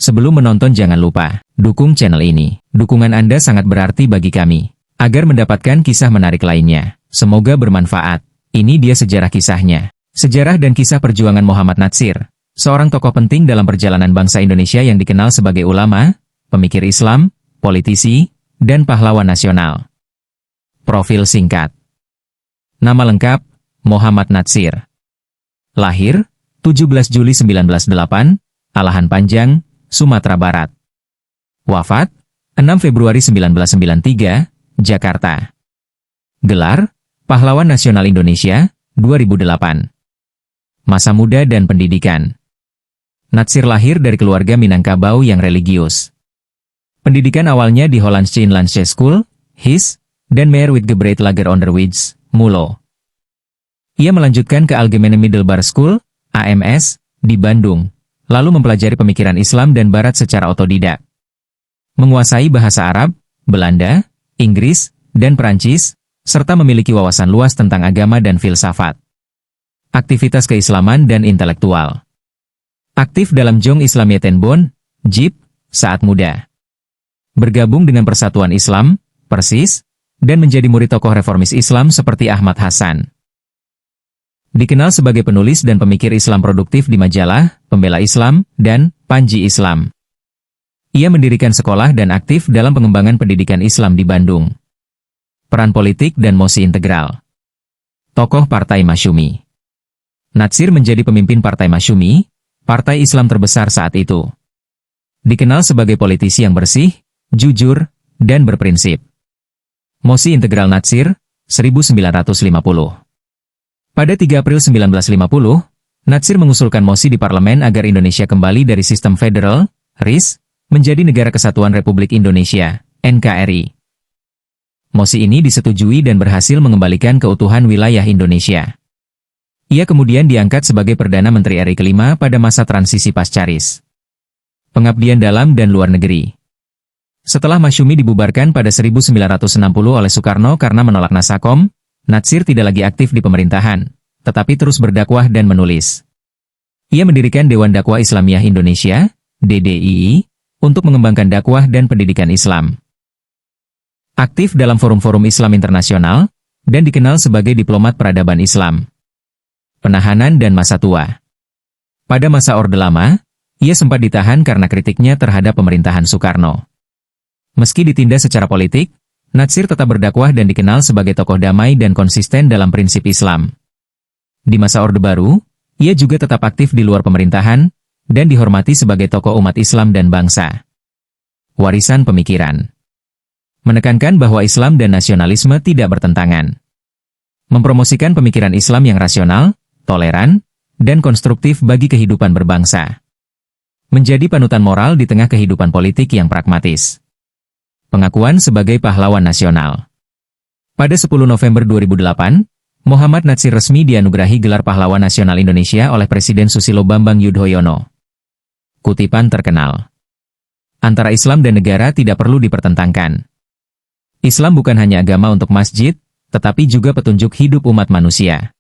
Sebelum menonton jangan lupa, dukung channel ini. Dukungan Anda sangat berarti bagi kami. Agar mendapatkan kisah menarik lainnya. Semoga bermanfaat. Ini dia sejarah kisahnya. Sejarah dan kisah perjuangan Muhammad Natsir. Seorang tokoh penting dalam perjalanan bangsa Indonesia yang dikenal sebagai ulama, pemikir Islam, politisi, dan pahlawan nasional. Profil singkat. Nama lengkap, Muhammad Natsir. Lahir, 17 Juli 1908, Alahan Panjang, Sumatera Barat. Wafat, 6 Februari 1993, Jakarta. Gelar, Pahlawan Nasional Indonesia, 2008. Masa muda dan pendidikan. Natsir lahir dari keluarga Minangkabau yang religius. Pendidikan awalnya di Hollandse Inlandse School, HIS, dan Meerwijgebreid Lager Onderwijs, MULO. Ia melanjutkan ke Algemene Middelbare School, AMS, di Bandung, lalu mempelajari pemikiran Islam dan Barat secara otodidak. Menguasai bahasa Arab, Belanda, Inggris, dan Perancis, serta memiliki wawasan luas tentang agama dan filsafat. Aktivitas keislaman dan intelektual. Aktif dalam Jong Islamietenbond, JIP, saat muda. Bergabung dengan Persatuan Islam, Persis, dan menjadi murid tokoh reformis Islam seperti Ahmad Hasan. Dikenal sebagai penulis dan pemikir Islam produktif di majalah, Pembela Islam, dan Panji Islam. Ia mendirikan sekolah dan aktif dalam pengembangan pendidikan Islam di Bandung. Peran politik dan mosi integral. Tokoh Partai Masyumi. Natsir menjadi pemimpin Partai Masyumi, partai Islam terbesar saat itu. Dikenal sebagai politisi yang bersih, jujur, dan berprinsip. Mosi integral Natsir, 1950. Pada 3 April 1950, Natsir mengusulkan mosi di parlemen agar Indonesia kembali dari sistem federal, RIS, menjadi Negara Kesatuan Republik Indonesia, NKRI. Mosi ini disetujui dan berhasil mengembalikan keutuhan wilayah Indonesia. Ia kemudian diangkat sebagai Perdana Menteri RI kelima pada masa transisi pasca RIS. Pengabdian dalam dan luar negeri. Setelah Masyumi dibubarkan pada 1960 oleh Soekarno karena menolak Nasakom, Natsir tidak lagi aktif di pemerintahan, tetapi terus berdakwah dan menulis. Ia mendirikan Dewan Dakwah Islamiyah Indonesia, DDII, untuk mengembangkan dakwah dan pendidikan Islam. Aktif dalam forum-forum Islam internasional, dan dikenal sebagai diplomat peradaban Islam. Penahanan dan masa tua. Pada masa Orde Lama, ia sempat ditahan karena kritiknya terhadap pemerintahan Soekarno. Meski ditindas secara politik, Natsir tetap berdakwah dan dikenal sebagai tokoh damai dan konsisten dalam prinsip Islam. Di masa Orde Baru, ia juga tetap aktif di luar pemerintahan, dan dihormati sebagai tokoh umat Islam dan bangsa. Warisan pemikiran. Menekankan bahwa Islam dan nasionalisme tidak bertentangan. Mempromosikan pemikiran Islam yang rasional, toleran, dan konstruktif bagi kehidupan berbangsa. Menjadi panutan moral di tengah kehidupan politik yang pragmatis. Pengakuan sebagai pahlawan nasional. Pada 10 November 2008, Muhammad Natsir resmi dianugerahi gelar Pahlawan Nasional Indonesia oleh Presiden Susilo Bambang Yudhoyono. Kutipan terkenal. Antara Islam dan negara tidak perlu dipertentangkan. Islam bukan hanya agama untuk masjid, tetapi juga petunjuk hidup umat manusia.